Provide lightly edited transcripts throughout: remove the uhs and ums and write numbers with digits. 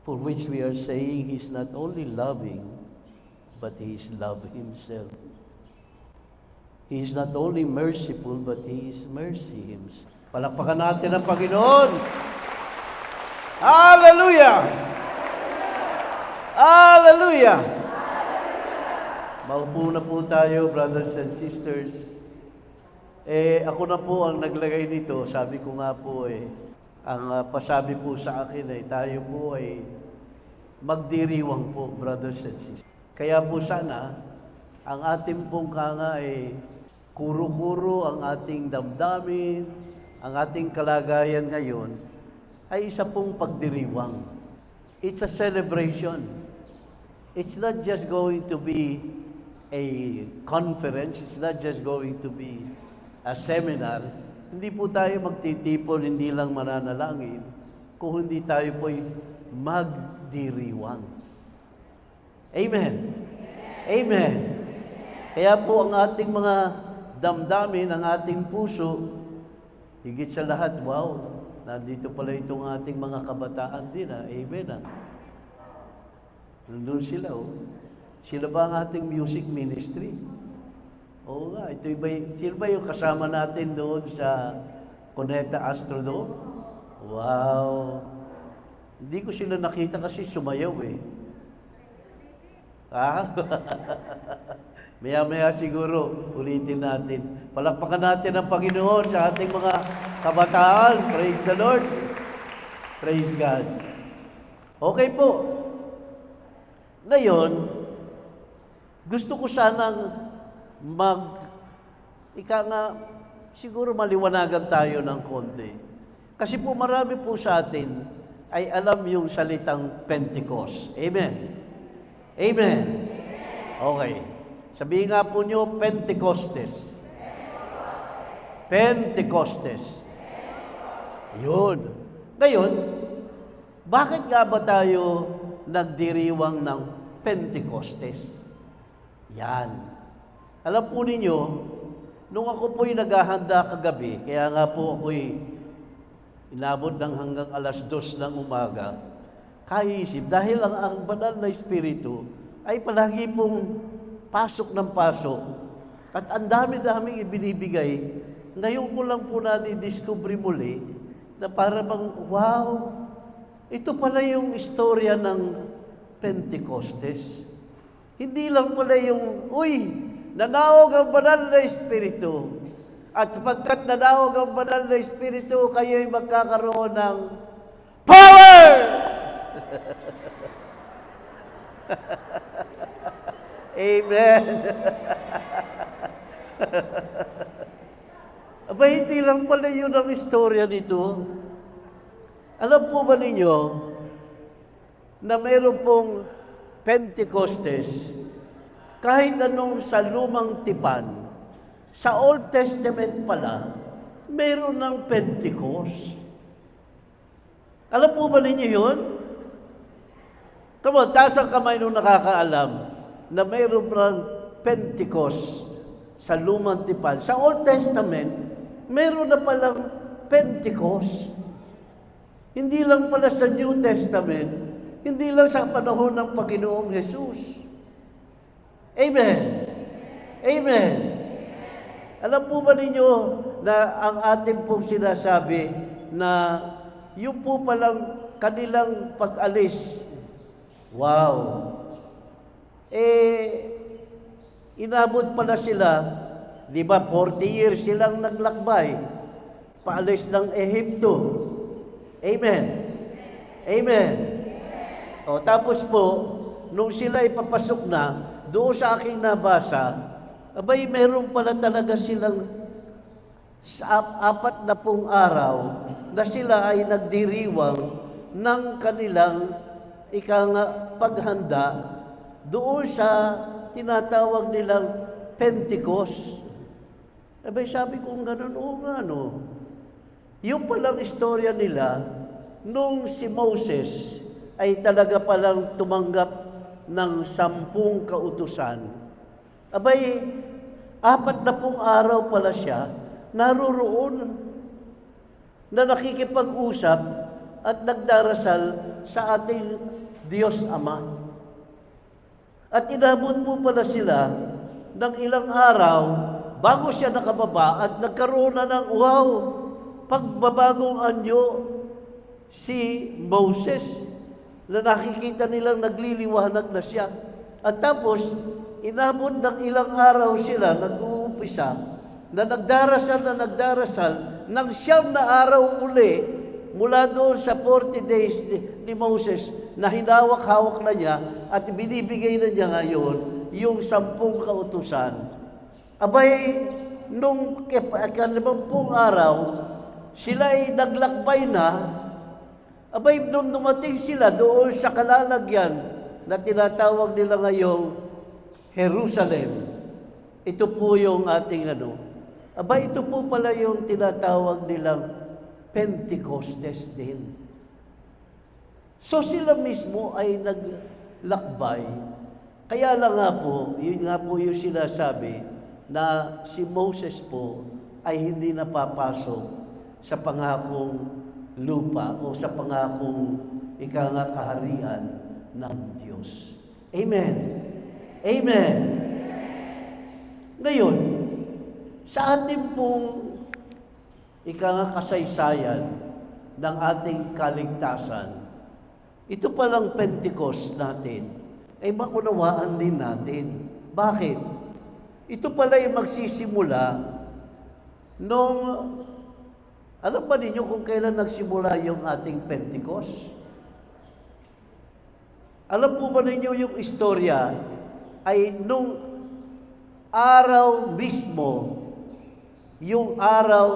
For which we are saying He's not only loving, but He is love Himself. He is not only merciful, but He is mercy Himself. Palakpakan natin ang Panginoon! Hallelujah! Hallelujah! Maupo na po tayo, brothers and sisters. Ako na po ang naglagay nito. Sabi ko nga po ang pasabi po sa akin tayo po magdiriwang po, brothers and sisters. Kaya po sana, ang ating pong kanga kuro-kuro ang ating damdamin, ang ating kalagayan ngayon, ay isa pong pagdiriwang. It's a celebration. It's not just going to be a conference. It's not just going to be a seminar. Hindi po tayo magtitipon, hindi lang mananalangin, kung hindi tayo po'y magdiriwang. Amen. Amen. Kaya po ang ating mga damdamin, ang ating puso, higit sa lahat, wow, nandito pala itong ating mga kabataan din. Amen. Nandun sila. Sila ba ang ating music ministry? Oo nga, sino ba yung kasama natin doon sa Cuneta Astrodome? Wow! Hindi ko sila nakita kasi sumayaw Maya-maya siguro, ulitin natin. Palakpakan natin ang Panginoon sa ating mga kabataan. Praise the Lord. Praise God. Okay po. Ngayon, gusto ko sanang siguro maliwanagan tayo ng konti. Kasi po marami po sa atin ay alam yung salitang Pentecost. Amen. Amen. Okay. Sabihin nga po nyo, Pentecostes. Pentecostes. Yun. Ngayon, bakit nga ba tayo nagdiriwang ng Pentecostes? Yan. Alam po ninyo, nung ako po'y naghahanda kagabi, kaya nga po ako'y inabot ng hanggang 2:00 ng umaga, kaisip, dahil ang banal na Espiritu ay palagi pong pasok ng pasok, at ang dami-daming ibinibigay, ngayon ko lang po nadidiscover muli, na para bang, wow, ito pala yung istorya ng Pentecostes. Hindi lang pala yung, nanawag ang banal na Espiritu. At sapagkat nanawag ang banal na Espiritu, kayo'y magkakaroon ng power! Amen. Aba, hindi lang pala yun ang istorya nito. Alam po ba ninyo na mayroon pong Pentecostes kahit anong sa lumang tipan, sa Old Testament pala, mayroon ng Pentecost. Alam po ba ninyo yun? Come on, taas ang kamay nung nakakaalam na mayroon ng Pentecost sa lumang tipan. Sa Old Testament, mayroon na palang Pentecost. Hindi lang pala sa New Testament, hindi lang sa panahon ng Panginoong Jesus. Amen. Amen. Alam po ba ninyo na ang ating pong sinasabi na yung po palang kanilang pag-alis, wow, inabot pala sila, di ba, 40 years silang naglakbay, paalis ng Ehipto. Amen. Amen. O, tapos po, nung sila ipapasok na, doon sa aking nabasa, abay, meron pala talaga silang sa 40 araw na sila ay nagdiriwang ng kanilang paghanda doon sa tinatawag nilang Pentecost. Abay, sabi ko ganun, yung palang istorya nila, nung si Moses ay talaga palang tumanggap ng 10 kautusan. Abay, 40 araw pala siya naruroon na nakikipag-usap at nagdarasal sa ating Diyos Ama. At inabot po pala sila ng ilang araw bago siya nakababa at nagkaroon na ng pagbabagong anyo si Moses na nakikita nilang nagliliwanag na siya. At tapos, inabot ng ilang araw sila, nag-uumpisa, na nagdarasal ng 9 na araw uli mula doon sa 40 days ni Moses na hinawak-hawak na niya at binibigay na niya ngayon yung 10 kautusan. Abay, nung 50 araw, sila ay naglakbay na. Abay, nung dumating sila doon sa kalalagyan na tinatawag nila ngayong Jerusalem, ito po yung ating abay, ito po pala yung tinatawag nilang Pentecostes din. So sila mismo ay naglakbay. Kaya lang nga po, yun nga po yung sinasabi na si Moses po ay hindi napapasok sa pangakong lupa o sa pangakong kaharian ng Diyos. Amen. Amen. Ngayon, sa ating pong kasaysayan ng ating kaligtasan, ito palang Pentecost natin ay maunawaan din natin. Bakit? Ito pala ay magsisimula nung, alam ba ninyo kung kailan nagsimula yung ating Pentecost? Alam po ba ninyo yung istorya ay nung araw mismo, yung araw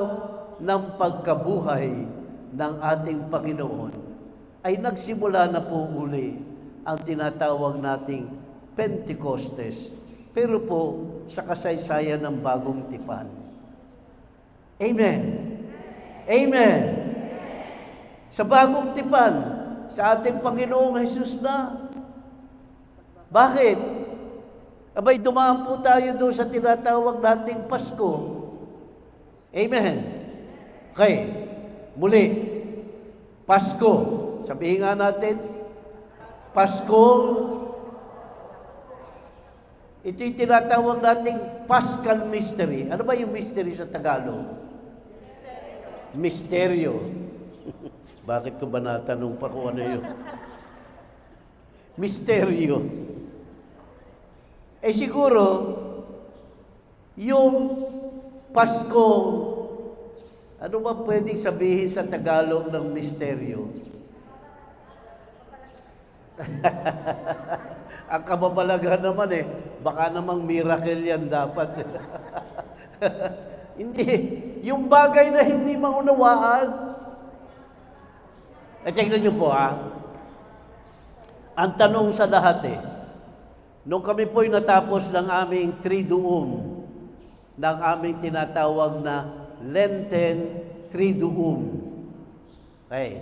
ng pagkabuhay ng ating Panginoon, ay nagsimula na po uli ang tinatawag nating Pentecostes, pero po sa kasaysayan ng bagong tipan. Amen. Amen. Sa bagong tipan, sa ating Panginoong Jesus na. Bakit? Abay, dumaan po tayo doon sa tinatawag nating Pasko. Amen. Okay. Muli. Pasko. Sabihin nga natin, Pasko. Ito yung tinatawag nating Paschal Mystery. Ano ba yung mystery sa Tagalog? Misteryo. Bakit ko ba natanong pa kung ano yun? Misteryo. Siguro, yung Pasko, ano ba pwedeng sabihin sa Tagalog ng misteryo? Ang kababalaghan naman baka namang miracle yan dapat. Hindi. Yung bagay na hindi maunawaan. At tignan niyo po ang tanong sa lahat nung kami po'y natapos ng aming Triduum, ng aming tinatawag na Lenten Triduum. Okay.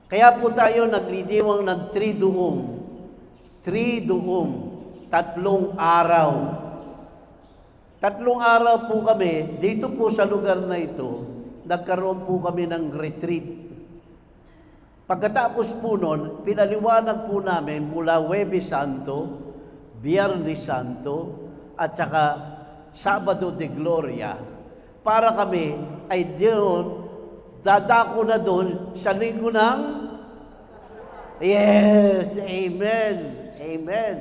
Kaya po tayo naglidiwang ng Triduum. Triduum, 3 araw. 3 araw po kami, dito po sa lugar na ito, nagkaroon po kami ng retreat. Pagkatapos po nun, pinaliwanag po namin mula Huwebes Santo, Biyernes Santo, at saka Sabado de Gloria, para kami ay doon, dadako na doon sa linggo ng Yes! Amen! Amen!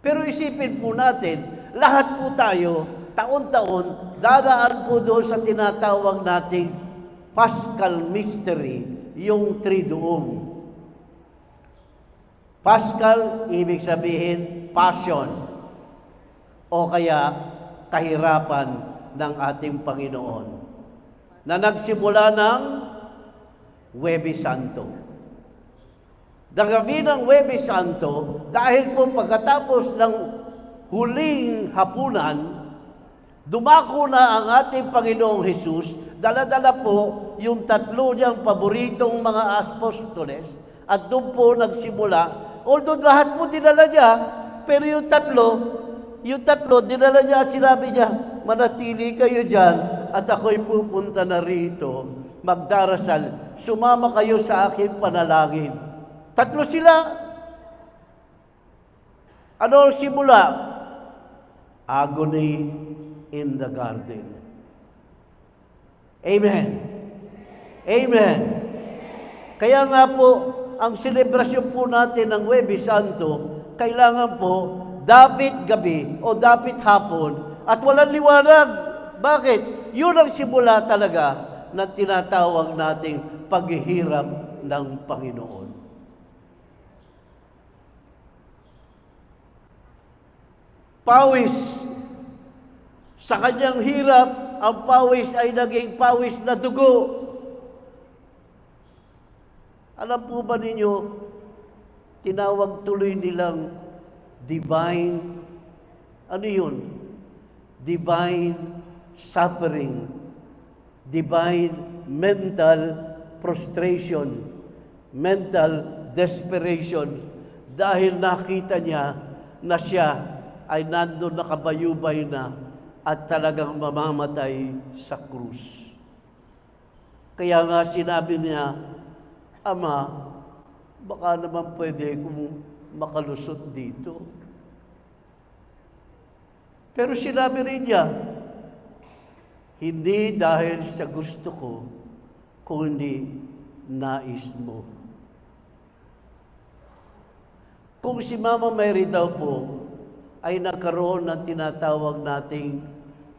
Pero isipin po natin, lahat po tayo, taon-taon, dadaan po doon sa tinatawag nating Paschal Mystery, yung Triduum. Paschal, ibig sabihin, passion, o kaya kahirapan ng ating Panginoon, na nagsimula ng Huwebes Santo. Gabi ng Huwebes Santo, dahil po pagkatapos ng huling hapunan, dumako na ang ating Panginoong Hesus, dala-dala po yung 3 niyang paboritong mga apostoles, at doon po nagsimula, although lahat po dinala niya, pero yung tatlo, dinala niya at sinabi niya, manatili kayo dyan, at ako'y pupunta na rito, magdarasal, sumama kayo sa aking panalangin. Tatlo sila. Ano ang simula? Agony in the garden. Amen. Amen. Kaya nga po, ang selebrasyon po natin ng Huwebes Santo, kailangan po, dapit gabi o dapit hapon at walang liwanag. Bakit? Yun ang simula talaga na tinatawag nating paghihirap ng Panginoon. Pawis. Sa kanyang hirap, ang pawis ay naging pawis na dugo. Alam po ba ninyo, tinawag tuloy nilang divine, ano yun? Divine suffering, divine mental prostration, mental desperation, dahil nakita niya na siya ay nandun nakabayubay na at talagang mamamatay sa krus. Kaya nga sinabi niya, Ama, baka naman pwede kung makalusot dito. Pero sinabi rin niya, hindi dahil sa gusto ko, kundi nais mo. Kung si Mama Mary daw po ay nagkaroon ng tinatawag nating,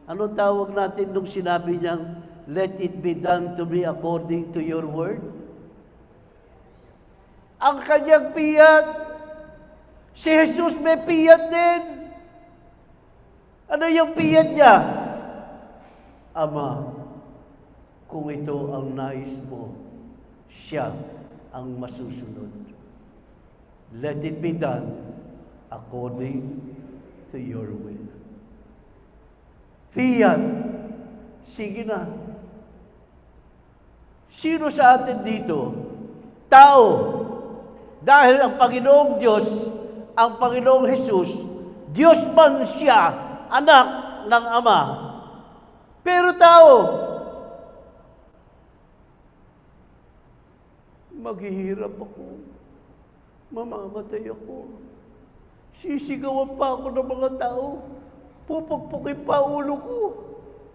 anong tawag natin nung sinabi niyang, let it be done to me according to your word? Ang kanyang piyat, si Jesus may piyat din. Ano yung piyat niya? Ama, kung ito ang nais mo, siya ang masusunod. Let it be done according to your will. Fiat, sige na. Sino sa atin dito? Tao. Dahil ang Panginoong Diyos, ang Panginoong Jesus, Diyos man siya, anak ng Ama. Pero tao, maghihirap ako, mamamatay ako, sisigawan pa ako ng mga tao, pupukpukin pa ulo ko,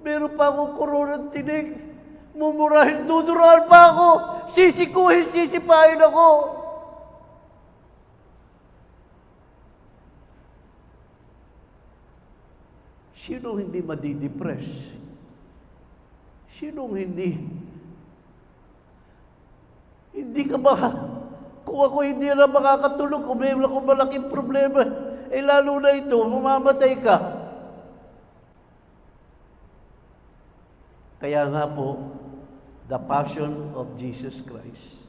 meron pa akong koronang tinig, mumurahin, dudurahan pa ako, sisikuhin, sisipahin ako. Sinong hindi madidepress? Sinong hindi ka ba, kung ako hindi na makakatulog, kung may akong malaking problema, eh lalo na ito, mamamatay ka. Kaya nga po, the passion of Jesus Christ,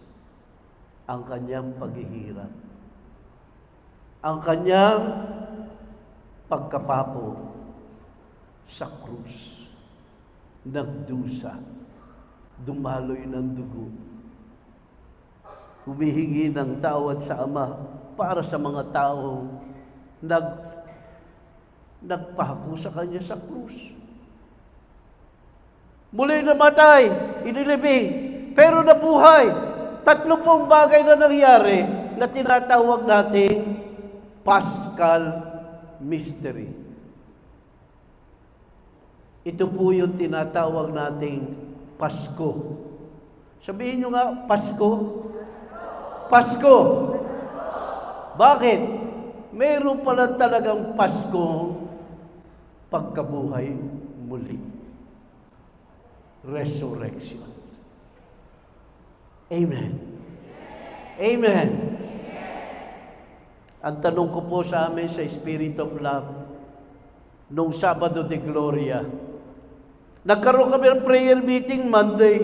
ang kanyang paghihirap, ang kanyang pagkapako sa krus, nagdusa, dumaloy ng dugo, humihingi ng tawad sa Ama para sa mga taong nagpako sa kanya sa krus. Muli namatay, inilibing, pero nabuhay. 3 bagay na nangyari na tinatawag nating Paschal Mystery. Ito po yung tinatawag nating Pasko. Sabihin nyo nga, Pasko. Pasko. Bakit? Mayroon pala talagang Pasko pagkabuhay muli. Resurrection. Amen. Amen. Ang tanong ko po sa amin sa Spirit of Love, nung Sabado de Gloria, nagkaroon kami ng prayer meeting Monday.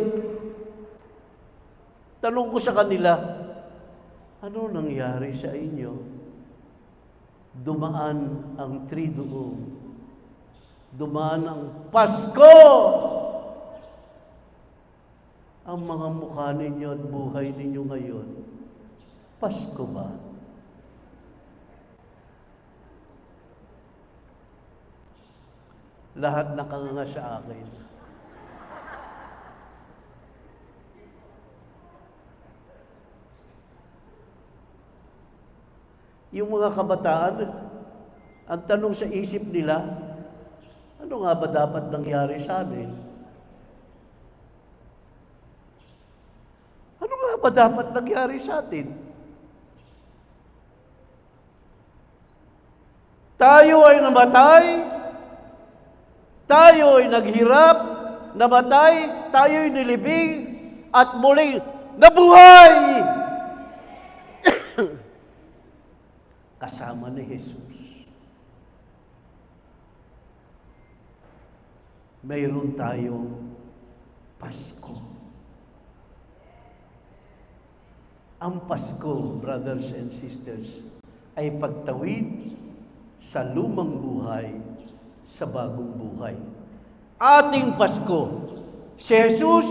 Tanong ko sa kanila, ano nangyari sa inyo? Dumaan ang Triduum. Dumaan ang Pasko! Ang mga mukha ninyo at buhay ninyo ngayon, Pasko ba? Lahat nakanganga sa akin. Yung mga kabataan, ang tanong sa isip nila, ano nga ba dapat nangyari sa amin? Ano nga ba dapat nangyari sa atin? Tayo ay namatay, tayo ay naghirap, namatay, tayo ay nilibing, at muling nabuhay! Kasama ni Jesus. Mayroon tayong Pasko. Ang Pasko, brothers and sisters, ay pagtawid sa lumang buhay sa bagong buhay. Ating Pasko, si Jesus,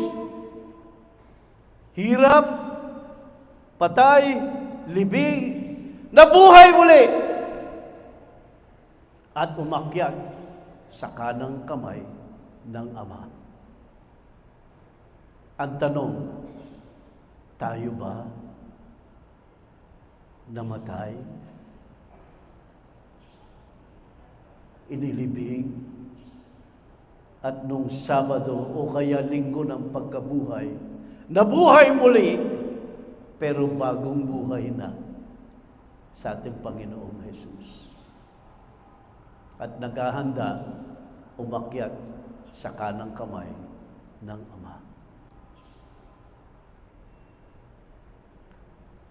hirap, patay, libing, nabuhay muli at umakyat sa kanang kamay ng Ama. Ang tanong, tayo ba namatay? Inilibing? At nung Sabado o kaya Linggo ng pagkabuhay, nabuhay muli, pero bagong buhay na sa ating Panginoong Jesus. At naghahanda umakyat sa kanang kamay ng Ama.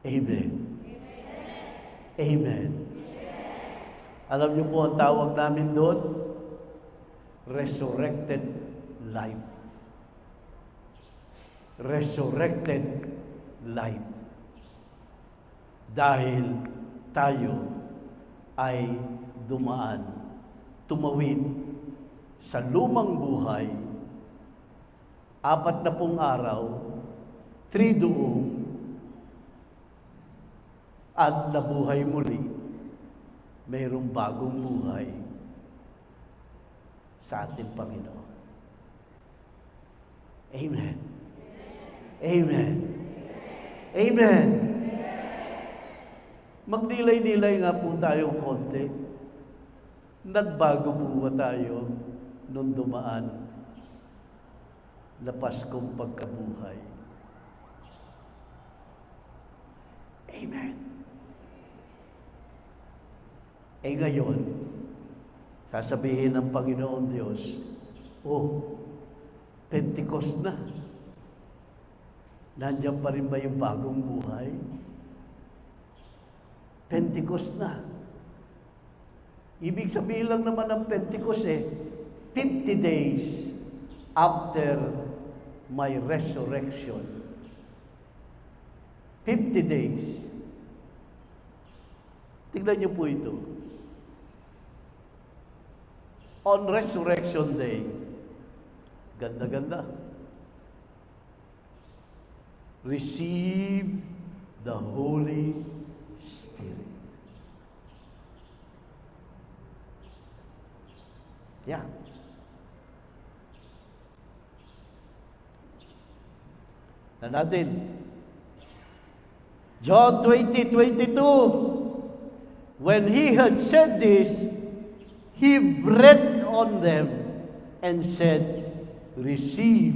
Amen. Amen. Alam niyo po ang tawag namin doon? Resurrected life. Resurrected life. Dahil tayo ay dumaan, tumawid sa lumang buhay, 40 araw, 3 duong, at nabuhay muli, mayroong bagong buhay sa ating Panginoon. Amen. Amen. Amen. Magdilay-dilay nga po tayo konti. Nagbago po ba tayo nung dumaan na Paskong pagkabuhay? Amen. Eh ngayon, sasabihin ng Panginoon Diyos, oh, Pentecost na. Nandiyan pa rin ba yung bagong buhay? Pentecost na. Ibig sabihin lang naman ng Pentecost 50 days after my resurrection. 50 days. Tignan niyo po ito. On Resurrection Day, ganda-ganda. Receive the Holy Spirit. Yeah. Na natin. John 20:22. When he had said this, he breathed on them and said, receive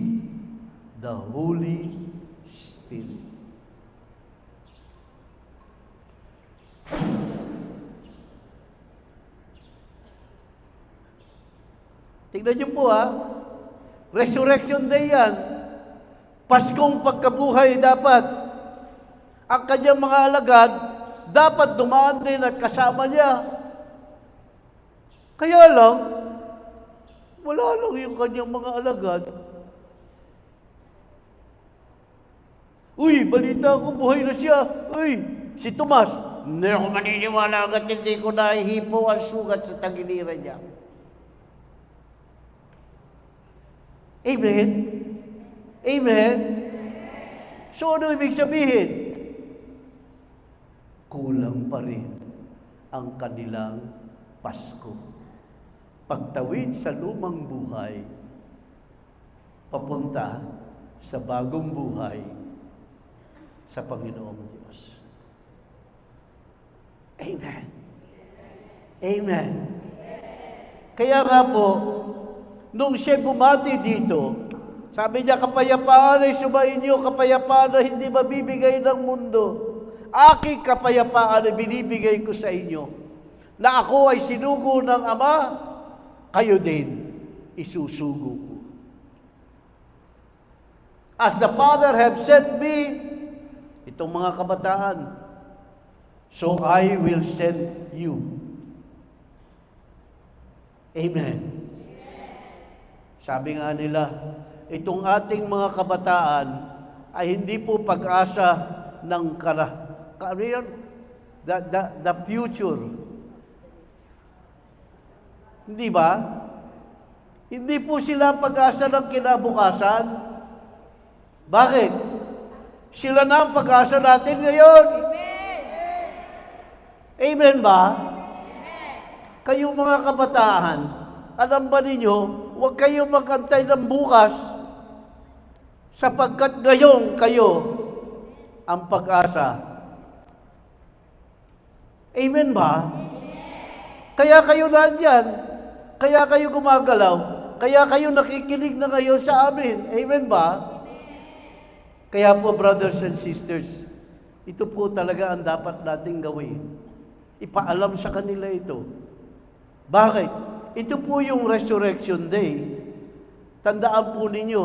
the Holy Spirit. Tignan niyo po Resurrection Day yan. Paskong pagkabuhay dapat. Ang kanyang mga alagad, dapat dumaan din at kasama niya. Kaya lang, wala lang yung kanyang mga alagad. Uy, balita ko, buhay na siya. Uy, si Tomas, hindi ako maniniwala agad, hindi ko nahihipo ang sugat sa tagiliran niya. Amen? Amen? So, ano ibig sabihin? Kulang pa rin ang kanilang Pasko. Pagtawid sa lumang buhay, papunta sa bagong buhay sa Panginoong Diyos. Amen. Amen. Kaya nga po, nung siya bumati dito, sabi niya, kapayapaan ay sumainyo, kapayapaan na hindi mabibigay ng mundo. Aking kapayapaan ay binibigay ko sa inyo. Na ako ay sinugo ng Ama, kayo din isusugo ko. As the Father have sent me, itong mga kabataan, so I will send you. Amen. Sabi nga nila, itong ating mga kabataan ay hindi po pag-asa ng the future. Hindi ba? Hindi po sila pag-asa ng kinabukasan. Bakit? Sila na ang pag-asa natin ngayon. Amen ba? Kayong mga kabataan, alam ba ninyo, huwag kayong magantay ng bukas sapagkat ngayon kayo ang pag-asa. Amen ba? Kaya kayo nandyan, kaya kayo gumagalaw, kaya kayo nakikinig na ngayon sa amin. Amen ba? Kaya po, brothers and sisters, ito po talaga ang dapat nating gawin. Ipaalam sa kanila ito. Bakit? Ito po yung Resurrection Day. Tandaan po ninyo.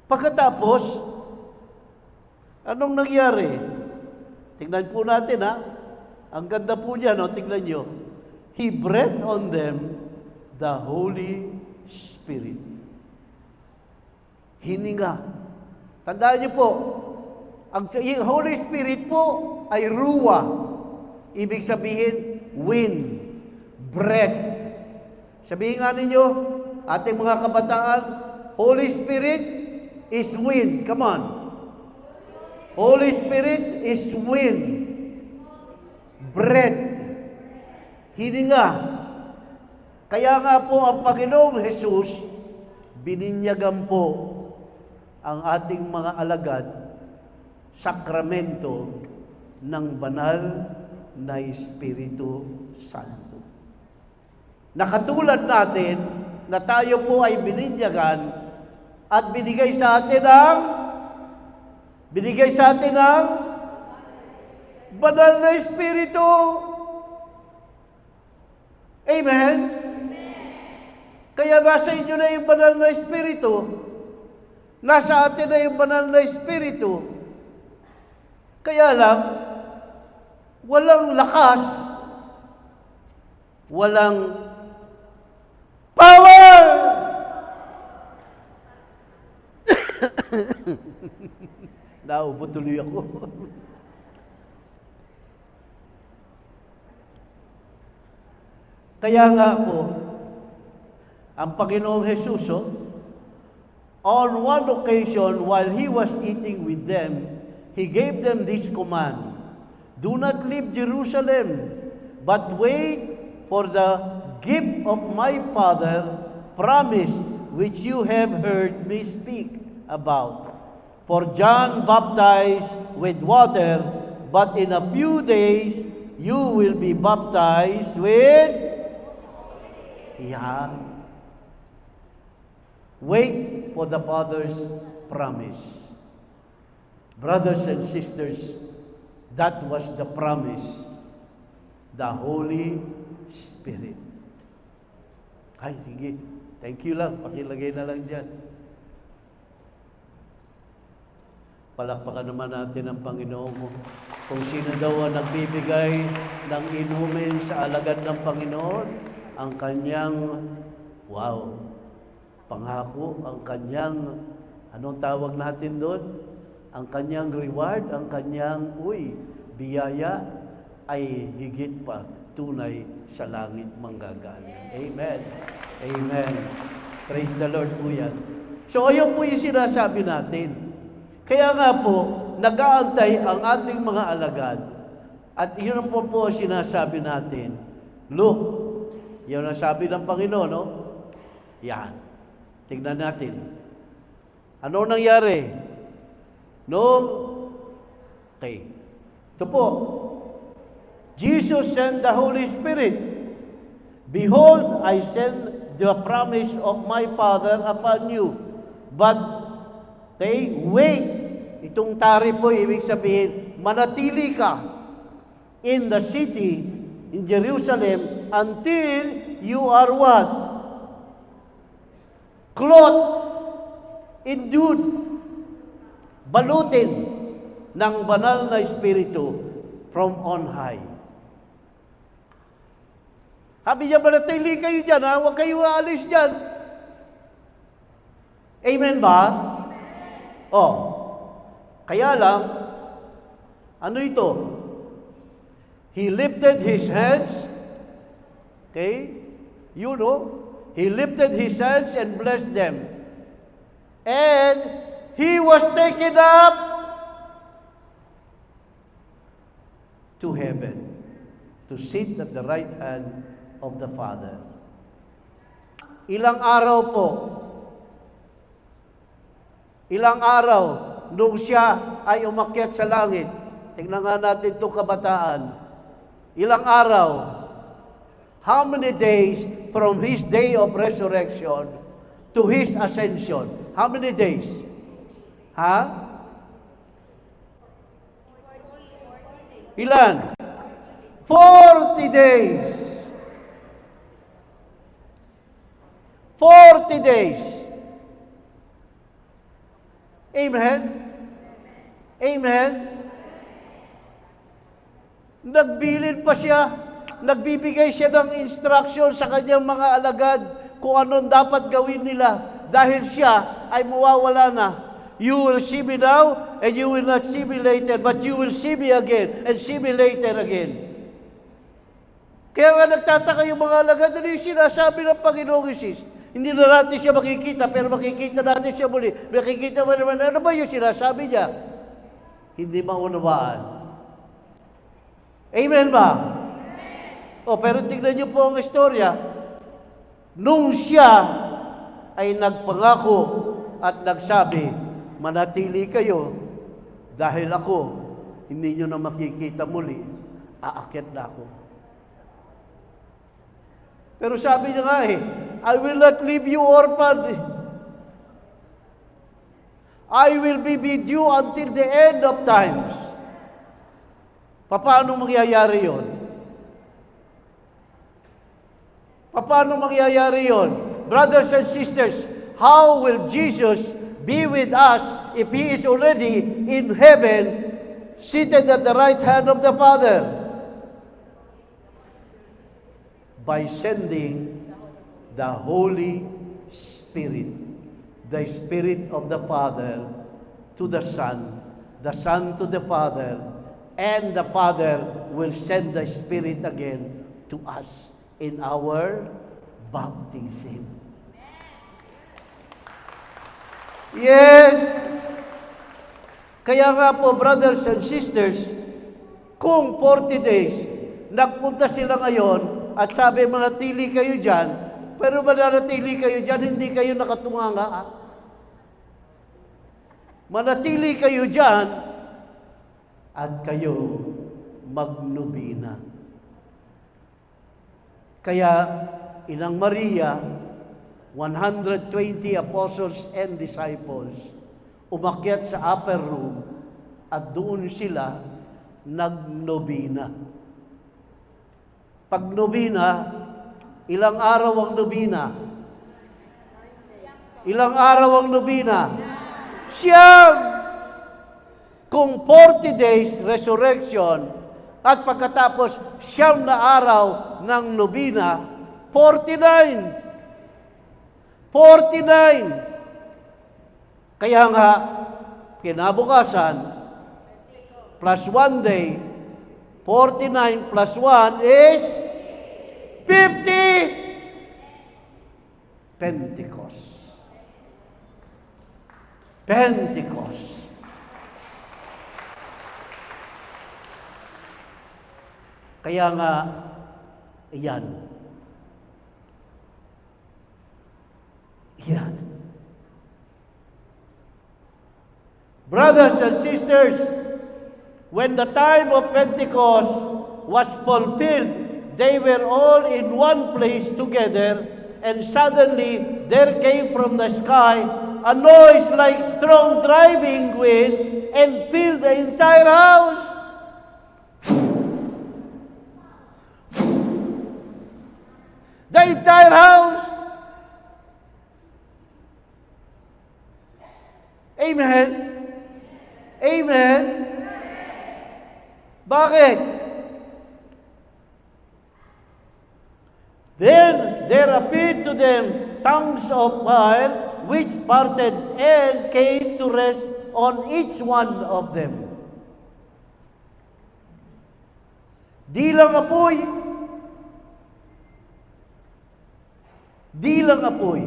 Pagkatapos, anong nangyari? Tingnan po natin, ha? Ang ganda po niya, no? Tingnan nyo. He breathed on them the Holy Spirit. Hininga. Tandaan niyo po, ang Holy Spirit po ay ruwa. Ibig sabihin, wind, breath. Sabihin nga ninyo, ating mga kabataan, Holy Spirit is wind. Come on. Holy Spirit is wind. Breath. Hininga. Kaya nga po ang Panginoong Jesus, bininyagan po ang ating mga alagad, sakramento ng banal na Espiritu Santo. Nakatulad natin na tayo po ay bininyagan at binigay sa atin ang banal na Espiritu. Amen? Kaya nasa inyo na yung banal na Espiritu. Nasa atin na yung banal na Espiritu. Kaya lang, walang lakas, walang power! Naubo tuloy ako. Kaya nga po, ang Panginoong Jesus, on one occasion, while He was eating with them, He gave them this command, do not leave Jerusalem, but wait for the gift of my Father, promise which you have heard me speak about. For John baptized with water, but in a few days you will be baptized with... Yeah. Wait for the Father's promise. Brothers and sisters, that was the promise, the Holy Spirit. Ay, sige. Thank you lang. Pakilagay na lang dyan. Palakpakan naman natin ang Panginoon mo. Kung sino daw ang nagbibigay ng inumin sa alagad ng Panginoon, ang kanyang, pangako, ang kanyang, anong tawag natin doon? Ang kanyang reward, ang kanyang, biyaya, ay higit pa tunay sa langit manggagaling. Amen. Amen. Praise the Lord po yan. So, ayun po yung sinasabi natin. Kaya nga po, nag-aantay ang ating mga alagad. At yun ang po sinasabi natin. Look, yun ang sabi ng Panginoon, no? Yan. Tingnan natin. Ano nangyari? Okay. Ito po. Jesus sent the Holy Spirit. Behold, I send the promise of my Father upon you. But, wait. Itong tari po, ibig sabihin, manatili ka in the city, in Jerusalem, until you are what? Clothed, endued, balutin ng banal na Espiritu from on high. Sabi niya, manatili kayo dyan, ha? Huwag kayo aalis dyan. Amen ba? Oh, kaya lang, ano ito? He lifted his hands, okay? You know, he lifted his hands and blessed them. And he was taken up to heaven to sit at the right hand of the Father. Ilang araw po, ilang araw nung siya ay umakyat sa langit. Tingnan nga natin itong kabataan. Ilang araw? How many days from his day of resurrection to his ascension? How many days? Ha? Ilan? 40 days. 40 days. Amen? Amen? Nagbilin pa siya, nagbibigay siya ng instruction sa kanyang mga alagad kung anong dapat gawin nila dahil siya ay mawawala na. You will see me now and you will not see me later, but you will see me again and see me later again. Kaya nga nagtataka yung mga alagad, ano yung sinasabi ng Panginoong Isis? Hindi na natin siya makikita, pero makikita natin siya muli. Makikita mo naman, ano ba yung sinasabi niya? Hindi maunawaan. Amen ba? O, pero tignan niyo po ang istorya. Nung siya ay nagpangako at nagsabi, manatili kayo dahil ako, hindi niyo na makikita muli, aakyat na ako. Pero sabi niya nga I will not leave you orphaned. I will be with you until the end of times. Paano mangyayari yon? Paano mangyayari yon? Brothers and sisters, how will Jesus be with us if He is already in heaven, seated at the right hand of the Father? By sending the Holy Spirit, the Spirit of the Father to the Son to the Father, and the Father will send the Spirit again to us in our baptism. Yes! Kaya nga po, brothers and sisters, kung 40 days, nagpunta sila ngayon, at sabi, manatili kayo dyan, pero manatili kayo dyan, hindi kayo nakatunganga. Manatili kayo dyan, at kayo magnubina. Kaya, Inang Maria, 120 apostles and disciples, umakyat sa upper room, at doon sila nagnobina. Pag nobina, ilang araw ang nobina? Ilang araw ang nobina? Siyam! Kung 40 days resurrection, at pagkatapos siyam na araw ng nobina, 49! 49! Kaya nga, kinabukasan, plus 1 day, 49 plus 1 is 50. Pentecost. Pentecost. Kaya nga, iyan. Iyan. Brothers and sisters, when the time of Pentecost was fulfilled. They were all in one place together, and suddenly there came from the sky a noise like strong driving wind and filled the entire house. The entire house. Amen. Amen. Bakit? Then there appeared to them tongues of fire, which parted and came to rest on each one of them. Di lang apoy. Di lang apoy.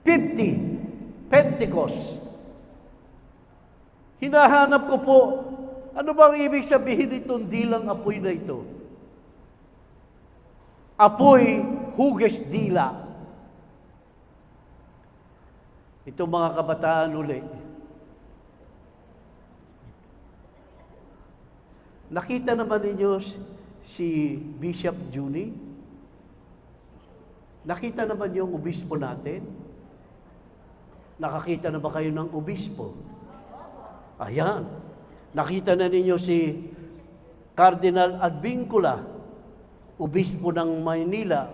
50, Pentecost. Hinahanap ko po, ano bang ibig sabihin itong dilang apoy na ito? Apoy, huges dila. Ito mga kabataan uli. Nakita naman ninyo si Bishop Juni? Nakita naman yung obispo natin? Nakakita na ba kayo ng obispo? Ayan. Nakita na ninyo si Cardinal Advincula, obispo ng Maynila.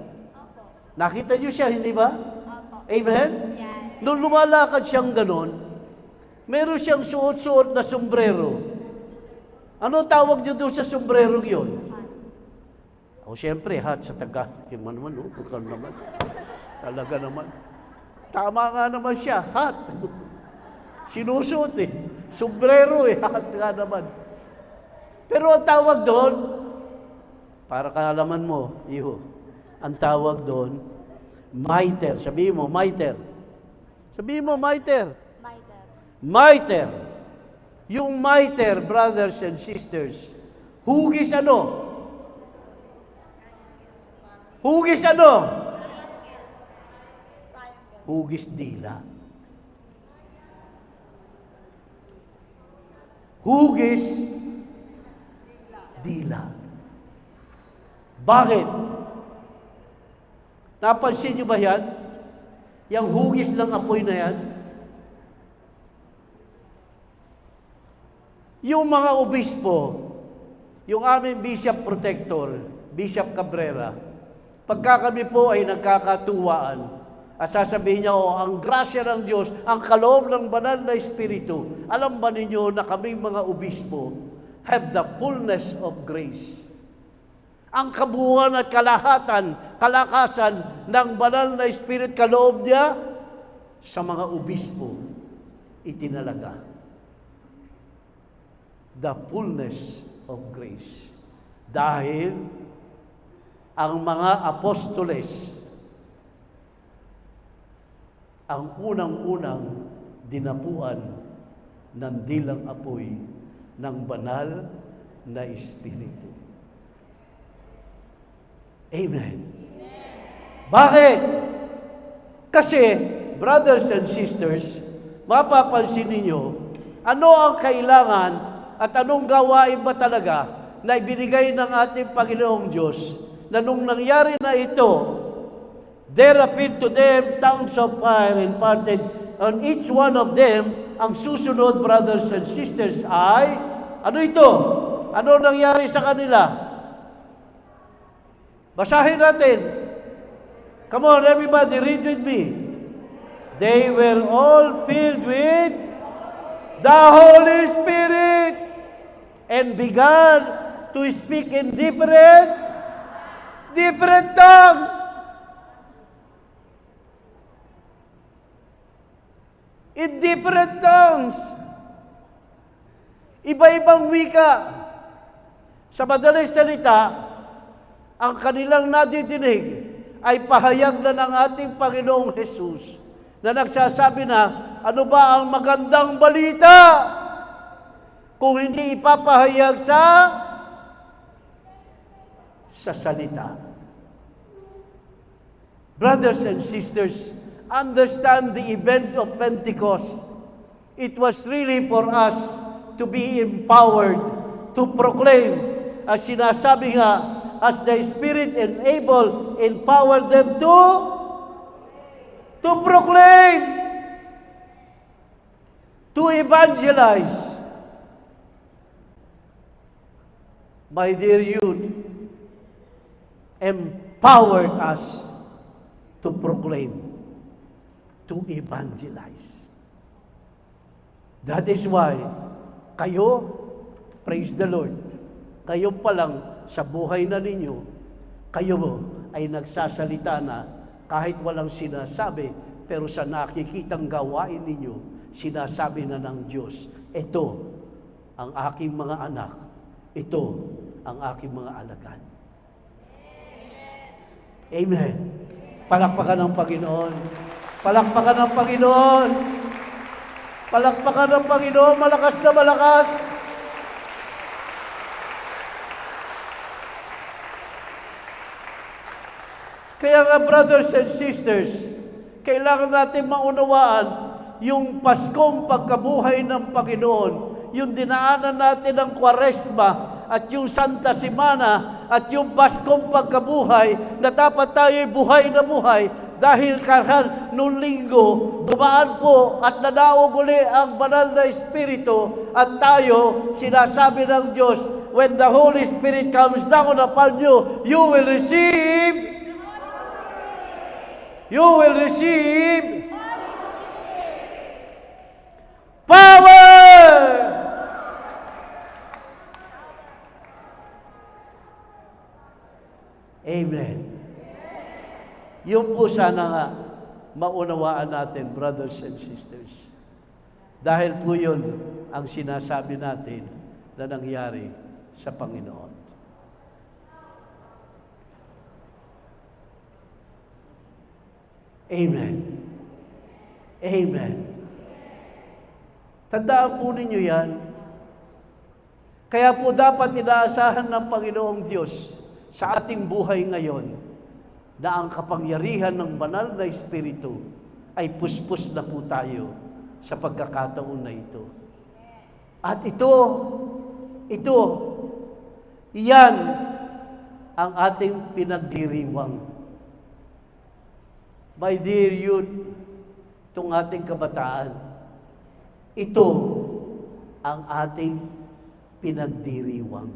Nakita niyo siya, hindi ba? Amen? Yes. Nung lumalakad siyang ganon, meron siyang suot-suot na sombrero. Ano tawag niyo doon sa sombrero yun? O siyempre, hat sa taga. Kima naman, no? Bukal naman. Talaga naman. Tama nga naman siya, hat. Sinusuot eh. Sombrero eh, hat nga naman. Pero ang tawag doon, para kaalaman mo, iho, ang tawag doon, mitre. Sabihin mo, mitre. Sabihin mo, mitre. Mitre. Mitre. Yung mitre, brothers and sisters, hugis ano? Hugis ano? Hugis dila. Hugis dila. Bakit? Napansin niyo ba yan? Yang hugis ng apoy na yan? Yung mga obispo, yung aming Bishop Protector, Bishop Cabrera, pagka kami po ay nagkakatuwaan, at sasabihin niya, oh, ang grasya ng Diyos, ang kaloob ng banal na Espiritu, alam ba ninyo na kaming mga obispo have the fullness of grace? Ang kabuuan at kalahatan, kalakasan ng banal na Espiritu, kaloob niya sa mga obispo, itinalaga. The fullness of grace. Dahil ang mga apostoles, ang unang-unang dinapuan ng dilang apoy ng banal na Espiritu. Amen. Bakit? Kasi, brothers and sisters, mapapansin ninyo, ano ang kailangan at anong gawain ba talaga na ibinigay ng ating Panginoong Diyos na nung nangyari na ito, there appeared to them tongues of fire imparted on each one of them. Ang susunod, brothers and sisters, ay, ano ito? Ano nangyari sa kanila? Basahin natin. Come on, everybody, read with me. They were all filled with the Holy Spirit and began to speak in different tongues. In different tongues. Iba-ibang wika. Sa madaling salita, ang kanilang nadidinig ay pahayag na ng ating Panginoong Jesus na nagsasabi na, ano ba ang magandang balita kung hindi ipapahayag sa salita. Brothers and sisters, understand the event of Pentecost. It was really for us to be empowered to proclaim. As sinasabi nga, as the Spirit empower them to proclaim, to evangelize. My dear youth, empowered us to proclaim, to evangelize. That is why kayo, praise the Lord, kayo pa lang sa buhay na ninyo, kayo ay nagsasalita na kahit walang sinasabi, pero sa nakikitang gawain ninyo, sinasabi na ng Diyos, ito ang aking mga anak, ito ang aking mga alagad. Amen. Palakpakan ng Panginoon. Palakpakan ng Panginoon. Palakpakan ng Panginoon. Malakas na malakas. Kaya nga, brothers and sisters, kailangan natin maunawaan yung Paskong pagkabuhay ng Panginoon, yung dinaanan natin ng Kwaresma at yung Santa Semana at yung Paskong pagkabuhay na dapat tayo'y buhay na buhay dahil noong linggo, dumaan po at nanaog uli ang banal na Espiritu at tayo, sinasabi ng Diyos, when the Holy Spirit comes down upon you, you will receive power! Amen. Yun po sana nga maunawaan natin, brothers and sisters. Dahil po yun ang sinasabi natin na nangyari sa Panginoon. Amen. Amen. Tandaan po ninyo yan. Kaya po dapat inaasahan ng Panginoong Diyos sa ating buhay ngayon na ang kapangyarihan ng banal na Espiritu ay puspos na po tayo sa pagkakataon na ito. At iyan ang ating pinagdiriwang. My dear youth, itong ating kabataan, ito ang ating pinagdiriwang.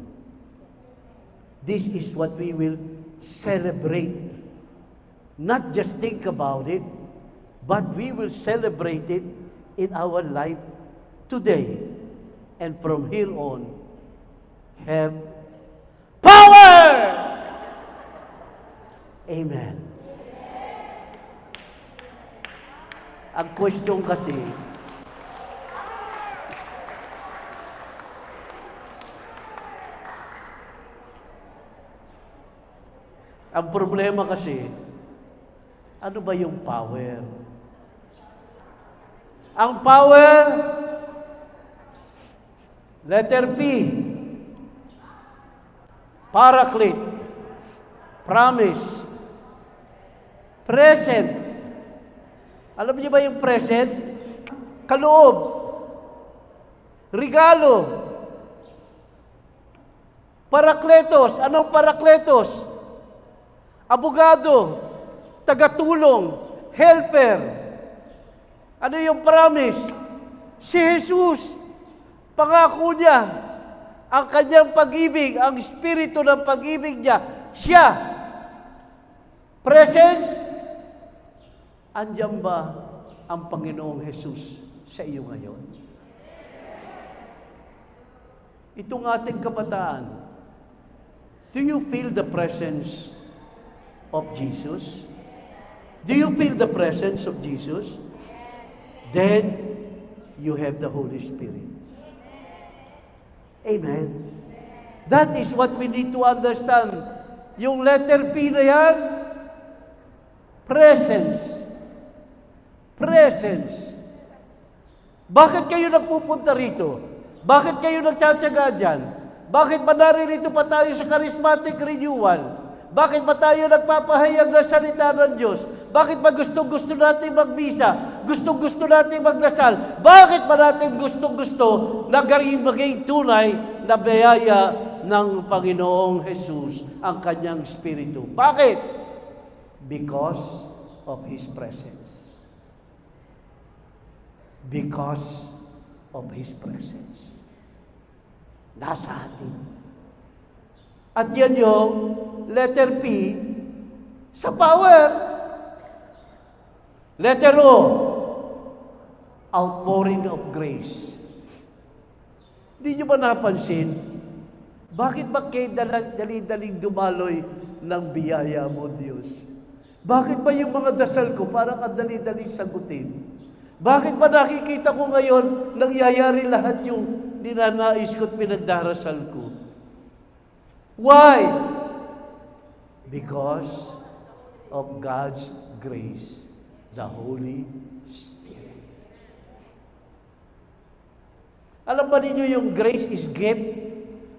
This is what we will celebrate. Not just think about it, but we will celebrate it in our life today. And from here on, have power! Amen. Ang question kasi, ang problema kasi, ano ba yung power? Ang power, letter P, Paraclete, promise, present. Alam niyo ba yung present? Kaloob, regalo, parakletos. Anong parakletos? Abogado, tagatulong, helper. Ano yung promise? Si Jesus, pangako niya, ang kanyang pag-ibig, ang espiritu ng pag-ibig niya, siya. Presence, andiyan ba ang Panginoong Jesus sa iyo ngayon? Itong ating kabataan, do you feel the presence of Jesus? Do you feel the presence of Jesus? Then, you have the Holy Spirit. Amen. That is what we need to understand. Yung letter P na yan, presence. Presence. Bakit kayo nagpupunta rito? Bakit kayo nagtsatsaga dyan? Bakit ba naririto pa tayo sa charismatic renewal? Bakit ba tayo nagpapahayag ng salita ng Diyos? Bakit ba gusto natin magbisa? Gustong-gusto natin magdasal. Bakit ba natin gustong-gusto na maging tunay na biyaya ng Panginoong Jesus ang kanyang Espiritu? Bakit? Because of His presence. Because of His presence. Nasa atin. At yan yung letter P sa power. Letter O, outpouring of grace. Hindi nyo ba napansin? Bakit ba kayo dali-daling dumaloy ng biyaya mo, Diyos? Bakit ba yung mga dasal ko parang ang dali-daling sagutin? Bakit ba nakikita ko ngayon nangyayari lahat yung ninanais ko at pinagdarasal ko? Why? Because of God's grace, the Holy Spirit. Alam ba ninyo yung grace is gift?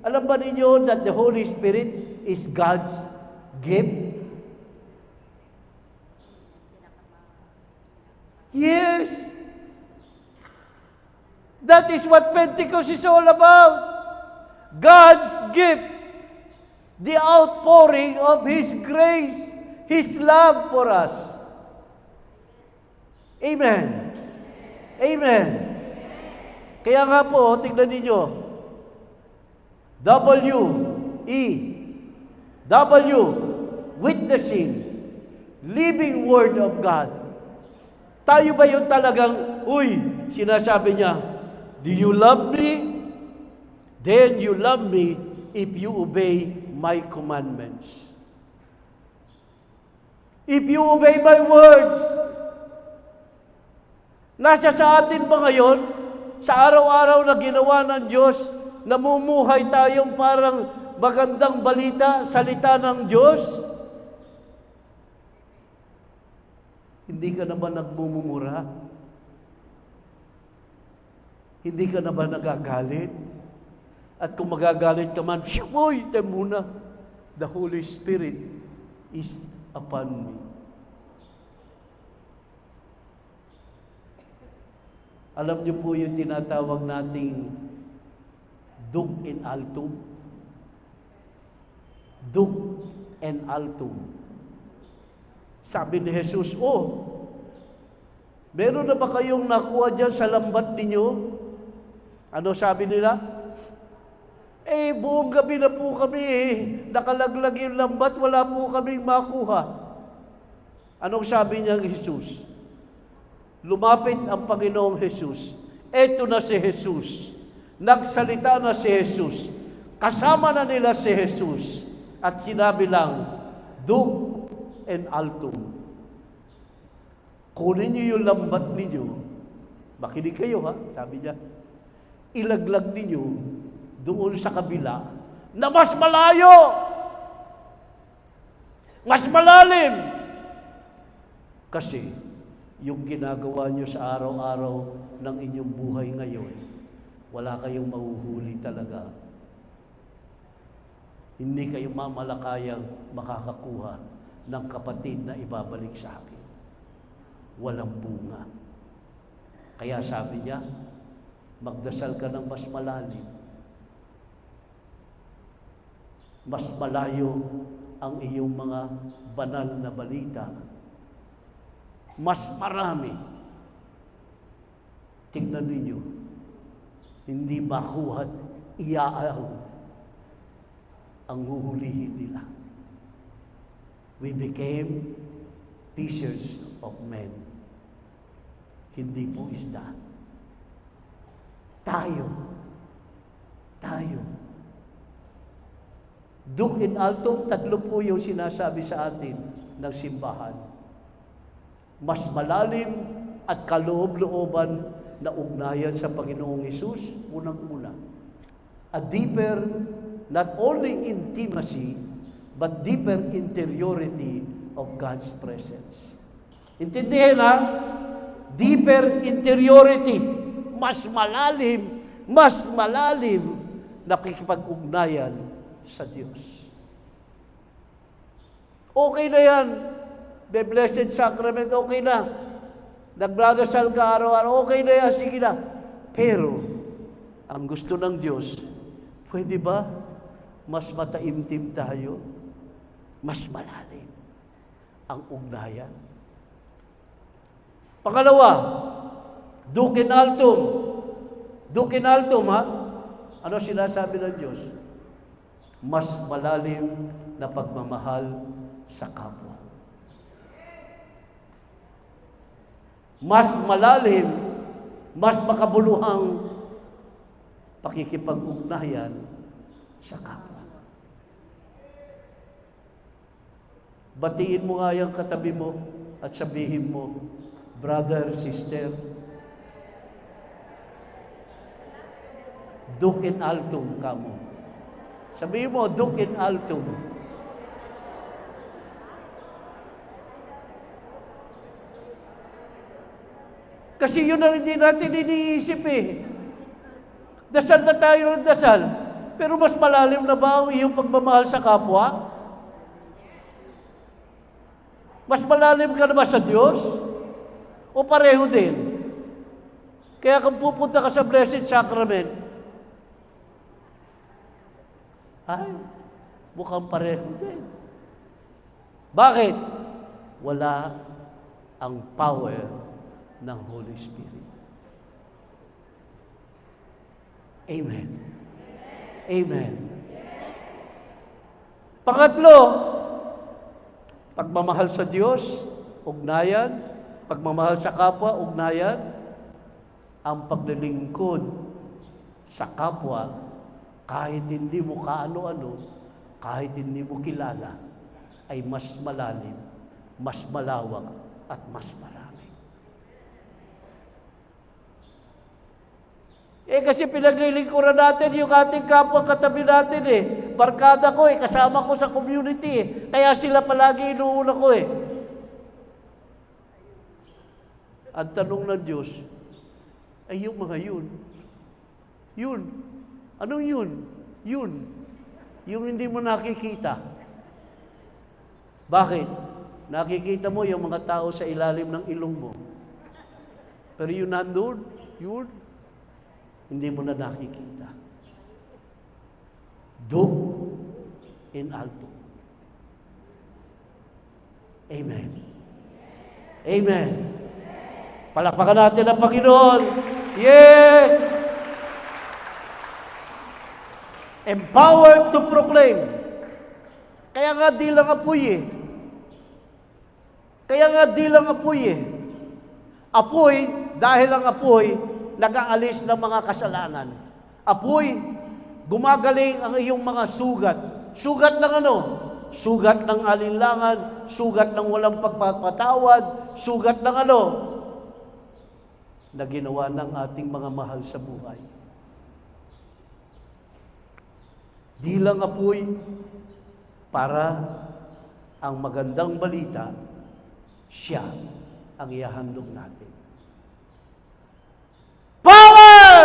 Alam ba ninyo that the Holy Spirit is God's gift? Yes. That is what Pentecost is all about. God's gift. The outpouring of His grace, His love for us. Amen. Amen. Kaya nga po, tignan ninyo. W, witnessing, living Word of God. Tayo ba yung talagang, sinasabi niya, do you love me? Then you love me if you obey my commandments. If you obey my words. Nasa sa atin ba ngayon, sa araw-araw na ginawa ng Diyos, namumuhay tayong parang magandang balita, salita ng Diyos? Hindi ka na ba nagmumura? Hindi ka na ba nagagalit? At kung magagalit ka man, tayo muna. The Holy Spirit is upon me. Alam niyo po yung tinatawag nating Duc in altum. Duc and altum. Sabi ni Jesus, meron na ba kayong nakuha dyan sa lambat ninyo? Ano sabi nila? Buong gabi na po kami nakalaglag yung lambat, wala po kaming makuha. Anong sabi niya ng Jesus? Lumapit ang Panginoong Jesus. Eto na si Jesus. Nagsalita na si Jesus. Kasama na nila si Jesus. At sinabi lang, Duc and altum. Kunin niyo yung lambat ninyo. Makinig kayo sabi niya. Ilaglag ninyo doon sa kabila na mas malayo. Mas malalim. Kasi, yung ginagawa nyo sa araw-araw ng inyong buhay ngayon, wala kayong mahuhuli talaga. Hindi kayo mamalakayang makakakuha ng kapatid na ibabalik sa akin. Walang bunga. Kaya sabi niya, magdasal ka ng mas malalim. Mas malayo ang iyong mga banal na balita. Mas marami. Tingnan ninyo, hindi makuhat iyaang ang huhulihin nila. We became fishers of men. Hindi po isda. Tayo. Duc in altum, 3 po yung sinasabi sa atin ng simbahan. Mas malalim at kaloob-looban na ugnayan sa Panginoong Hesus, unang-una. A deeper, not only intimacy, but deeper interiority of God's presence. Intindihin deeper interiority, mas malalim na kikipag-ugnayan sa Diyos. Okay na yan. The Blessed Sacrament, okay na. Nagdarasal ka araw-araw, okay na yan, sige na. Pero, ang gusto ng Diyos, pwede ba mas mataimtim tayo? Mas malalim ang ugnayan. Pangalawa, Duc in altum. Duc in altum, ha? Ano sinasabi ng Diyos? Mas malalim na pagmamahal sa kapwa. Mas malalim, mas makabuluhang pakikipag-ugnayan sa kapwa. Batiin mo nga yung katabi mo at sabihin mo, brother, sister, Duc in altum kamo. Sabihin mo, Duc in altum. Kasi yun na hindi natin iniisip eh. Dasal na tayo ng dasal. Pero mas malalim na ba ang iyong pagmamahal sa kapwa? Mas malalim ka na ba sa Diyos? O pareho din? Kaya kung pupunta ka sa Blessed Sacrament, ay, mukhang pareho din. Bakit? Wala ang power ng Holy Spirit. Amen. Amen. Pangatlo, pagmamahal sa Diyos, ugnayan. Pagmamahal sa kapwa, ugnayan. Ang paglilingkod sa kapwa, kahit hindi mo kaano-ano, kahit hindi mo kilala, ay mas malalim, mas malawak, at mas marami. Kasi pinaglilingkuran natin yung ating kapwa katabi natin eh. Barkada ko eh, kasama ko sa community eh. Kaya sila palagi inuuna ko eh. Ang tanong ng Diyos, ay yung mga yun. Yun. Anong yun? Yun. Yung hindi mo nakikita. Bakit? Nakikita mo yung mga tao sa ilalim ng ilong mo. Pero yun nandun, yun, hindi mo na nakikita. Duc in altum. Amen. Amen. Palakpakan natin ang Panginoon. Yes! Empowered to proclaim. Kaya nga di lang apoy eh. Kaya nga di lang apoy eh. Apoy, dahil ang apoy, nag-aalis ng mga kasalanan. Apoy, gumagaling ang iyong mga sugat. Sugat ng ano? Sugat ng alinlangan, sugat ng walang pagpapatawad, sugat ng ano? Na ginawa ng ating mga mahal sa buhay. Di lang apoy para ang magandang balita, siya ang ihahandog natin. Power!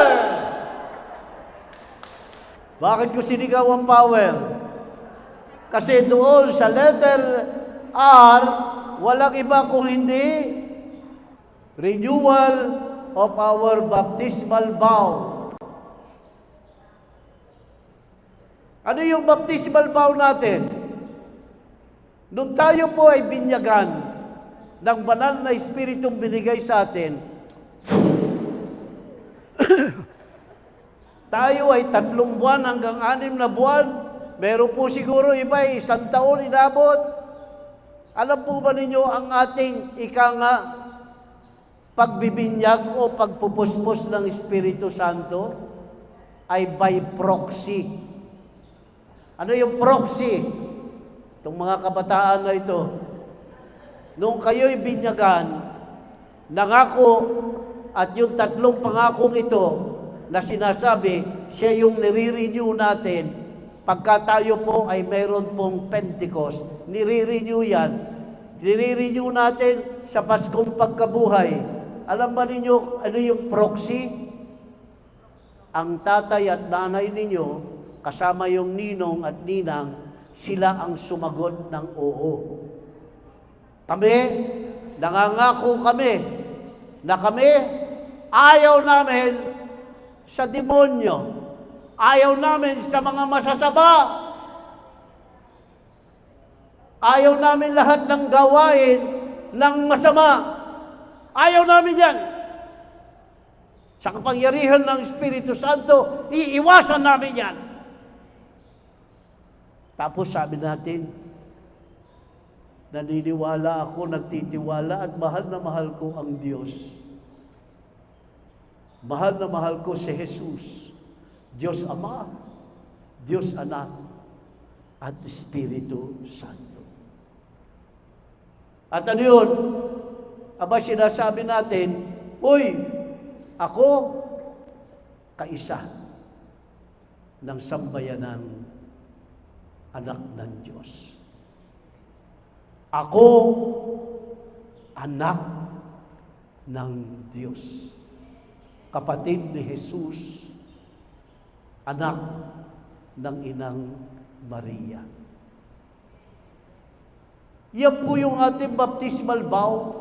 Bakit ko sinigaw ang power? Kasi doon sa letter R, walang iba kung hindi renewal of our baptismal vow. Ano yung baptismal vow natin? Nung tayo po ay binyagan ng banal na Espiritong binigay sa atin, tayo ay 3 buwan hanggang 6 na buwan. Meron po siguro iba ay 1 taon inabot. Alam po ba ninyo ang ating pagbibinyag o pagpupuspos ng Espiritu Santo ay by proxy. Ano yung proxy? Itong mga kabataan na ito, nung kayo'y binyagan, nangako at yung 3 pangakong ito na sinasabi, siya yung nire-renew natin. Pagka tayo po ay mayroon pong Pentecost, nire-renew yan. Nire-renew natin sa Paskong Pagkabuhay. Alam ba ninyo ano yung proxy? Ang tatay at nanay ninyo, kasama yung ninong at ninang, sila ang sumagot ng oo. Kami, nangangako kami na kami ayaw namin sa demonyo. Ayaw namin sa mga masasama. Ayaw namin lahat ng gawain ng masama. Ayaw namin yan. Sa kapangyarihan ng Espiritu Santo, iiwasan namin yan. Tapos sabi natin, naniniwala ako, nagtitiwala at mahal na mahal ko ang Diyos. Mahal na mahal ko si Jesus. Diyos Ama, Diyos Anak, at Espiritu Santo. At ano yun? Aba, sinasabi natin, uy, ako, kaisa ng sambayanang anak ng Diyos. Ako, anak ng Diyos. Kapatid ni Jesus, anak ng inang Maria. Yan po yung ating baptismal vow.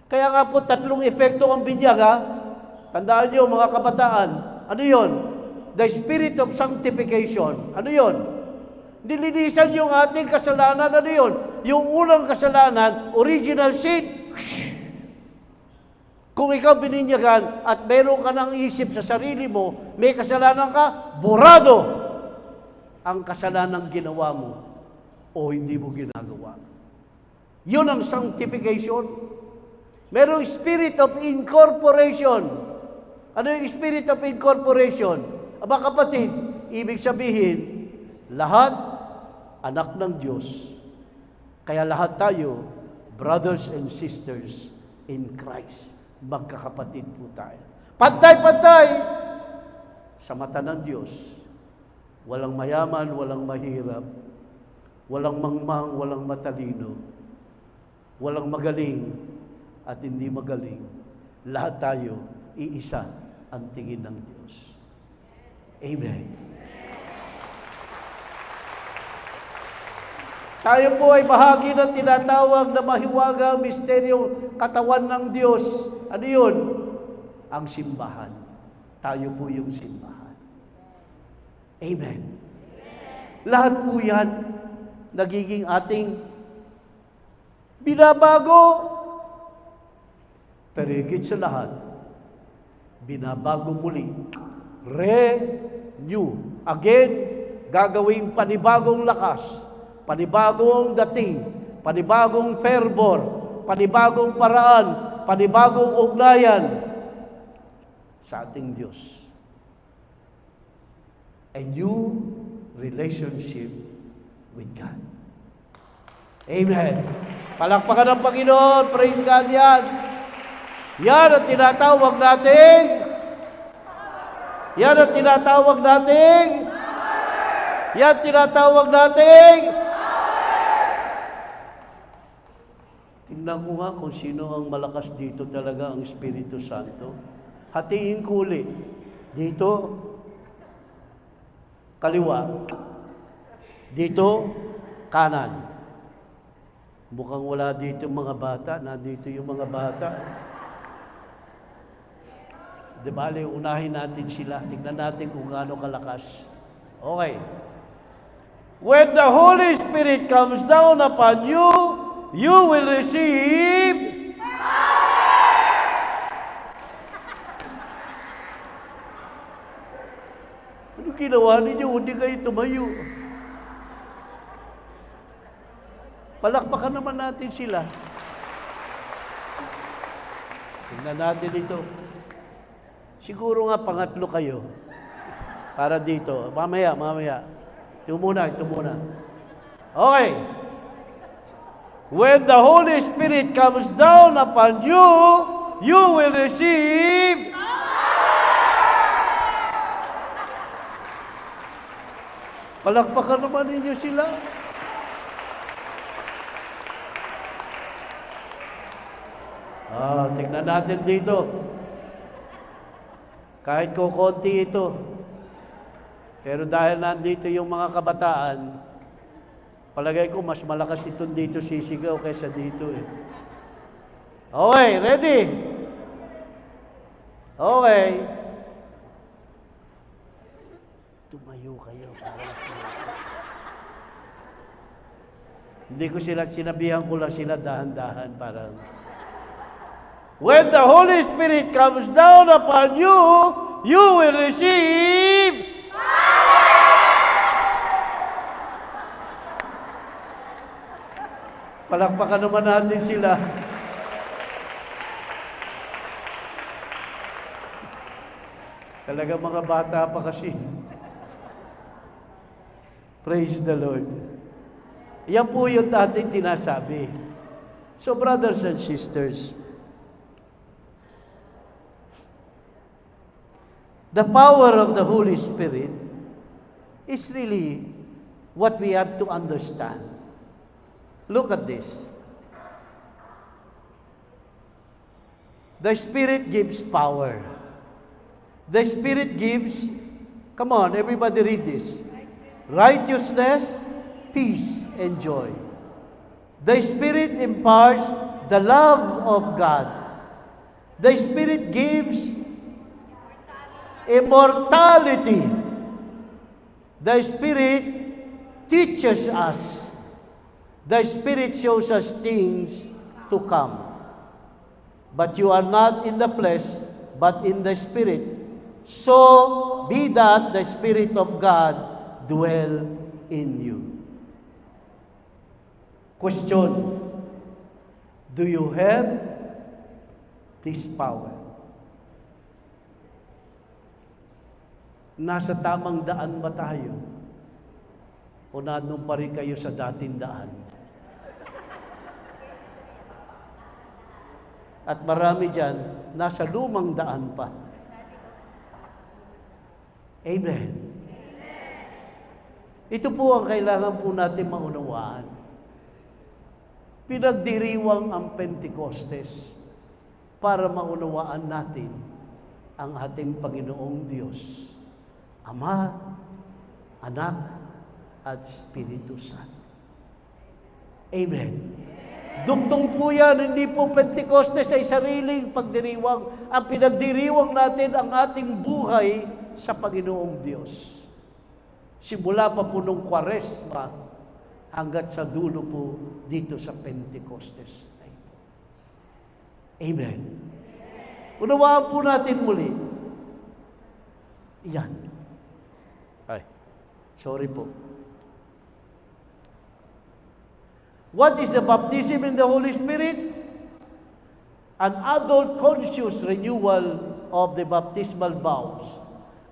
Kaya nga po, 3 epekto ang binyag, ha? Tandaan nyo, mga kabataan. Ano yun? The spirit of sanctification. Ano yun? Nilinisan yung ating kasalanan. Ano yun? Yung unang kasalanan, original sin. Kung ikaw bininyagan at meron ka ng isip sa sarili mo, may kasalanan ka, burado ang kasalanan ginawa mo o hindi mo ginagawa. Yun ang sanctification. Merong spirit of incorporation. Ano yung spirit of incorporation? Aba kapatid, ibig sabihin, lahat anak ng Diyos. Kaya lahat tayo, brothers and sisters in Christ. Magkakapatid po tayo. Pantay-pantay sa mata ng Diyos. Walang mayaman, walang mahirap. Walang mangmang, walang matalino. Walang magaling at hindi magaling. Lahat tayo, iisa ang tingin ng Diyos. Amen. Tayo po ay bahagi ng tinatawag na mahiwagang misteryong katawan ng Diyos. Ano yun? Ang simbahan. Tayo po yung simbahan. Amen. Lahat po yan nagiging ating binabago. Pero higit sa lahat, binabago muli. Renew. Again, gagawing panibagong lakas, panibagong dating, panibagong fervor, panibagong paraan, panibagong ugnayan sa ating Diyos. A new relationship with God. Amen. Palakpakan ng Panginoon. Praise God yan. Yan ang tinatawag nating tingnan ko nga kung sino ang malakas dito talaga ang Espiritu Santo. Hatiin ko ulit. Dito, kaliwa. Dito, kanan. Mukhang wala dito mga bata. Nandito yung mga bata. Di bale, unahin natin sila. Tignan natin kung gaano kalakas. Okay. When the Holy Spirit comes down upon you, you will receive ano ginawa ninyo? Hindi kayo tumayo. Palakpakan naman natin sila. Tingnan natin ito. Siguro nga pangatlo kayo. Para dito. Mamaya. Ito muna. Okay. When the Holy Spirit comes down upon you, you will receive palakpakan naman ninyo sila. Tignan natin dito. Kahit kukunti ito. Pero dahil nandito yung mga kabataan, palagay ko mas malakas ito dito sisigaw kaysa dito eh. Okay, ready? Okay. Tumayo kayo. Hindi ko sinabihan ko lang sila dahan-dahan parang. When the Holy Spirit comes down upon you, you will receive palakpakan naman natin sila. Talaga mga bata pa kasi. Praise the Lord. Yan po yung ating tinasabi. So brothers and sisters, the power of the Holy Spirit is really what we have to understand. Look at this. The Spirit gives power. The Spirit gives, come on, everybody read this. Righteousness, peace, and joy. The Spirit imparts the love of God. The Spirit gives immortality. The Spirit teaches us. The Spirit shows us things to come. But you are not in the flesh, but in the Spirit. So be that the Spirit of God dwell in you. Question: do you have this power? Nasa tamang daan ba tayo? O nandun pa rin kayo sa dating daan? At marami dyan, nasa lumang daan pa. Amen. Ito po ang kailangan po natin maunawaan. Pinagdiriwang ang Pentecostes para maunawaan natin ang ating Panginoong Diyos, Ama, Anak, at Espiritu Santo. Amen. Dugtong po yan, hindi po Pentecostes ay sariling pagdiriwang. Ang pinagdiriwang natin ang ating buhay sa Panginoong Diyos. Simula pa po nung Kwaresma hanggat sa dulo po dito sa Pentecostes na ito. Amen. Unawaan po natin muli. Yan. Ay, sorry po. What is the baptism in the Holy Spirit? An adult conscious renewal of the baptismal vows.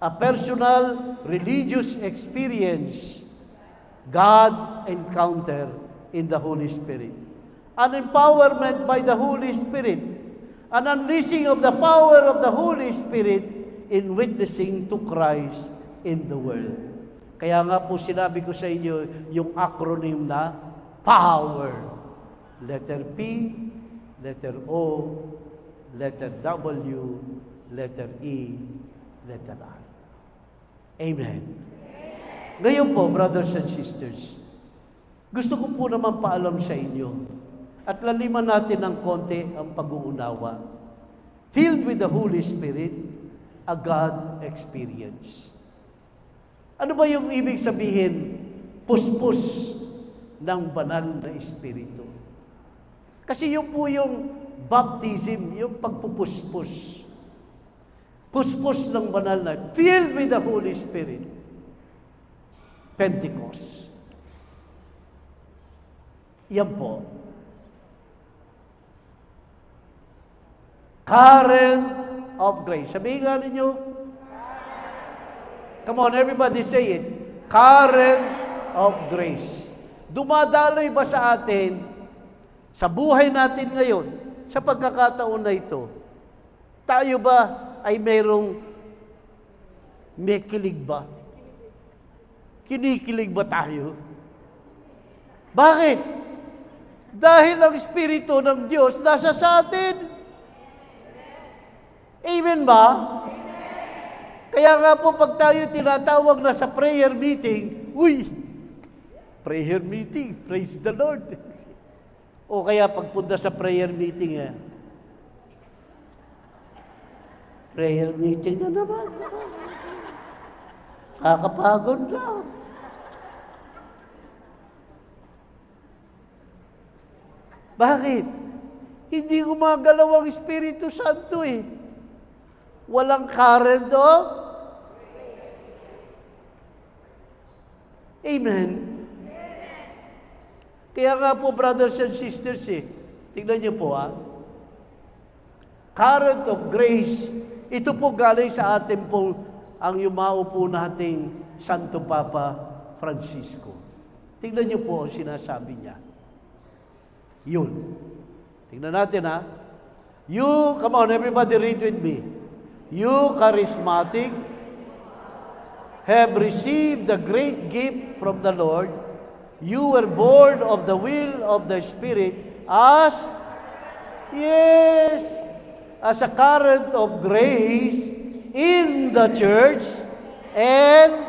A personal religious experience, God encounter in the Holy Spirit. An empowerment by the Holy Spirit. An unleashing of the power of the Holy Spirit in witnessing to Christ in the world. Kaya nga po sinabi ko sa inyo yung acronym na power. Letter P, letter O, letter W, letter E, letter R. Amen. Ngayon po, brothers and sisters, gusto ko po naman paalam sa inyo at laliman natin ng konti ang pag-uunawa. Filled with the Holy Spirit, a God experience. Ano ba yung ibig sabihin? Puspos ng banal na Espiritu. Kasi yun po yung baptism, yung pagpupuspos. Puspos ng banal na, filled with the Holy Spirit. Pentecost. Yan po. Current of grace. Sabihin nga ninyo. Come on, everybody say it. Current of grace. Dumadaloy ba sa atin, sa buhay natin ngayon, sa pagkakataon na ito, tayo ba ay may kilig ba? Kinikilig ba tayo? Bakit? Dahil ang Espiritu ng Diyos nasa sa atin. Amen ba? Kaya nga po pag tayo tinatawag na sa prayer meeting, prayer meeting, praise the Lord. O kaya pagpunta sa prayer meeting, Prayer meeting na naman. Kakapagod na. Bakit? Hindi gumagalaw ang Espiritu Santo eh. Walang current of Amen. Kaya nga po, brothers and sisters, tignan niyo po current of grace, ito po galing sa atin po ang yumao po nating Santo Papa Francisco. Tignan niyo po ang sinasabi niya. Yun. Tignan natin You, come on, everybody read with me. You charismatic have received the great gift from the Lord. You were born of the will of the Spirit as a current of grace in the church, and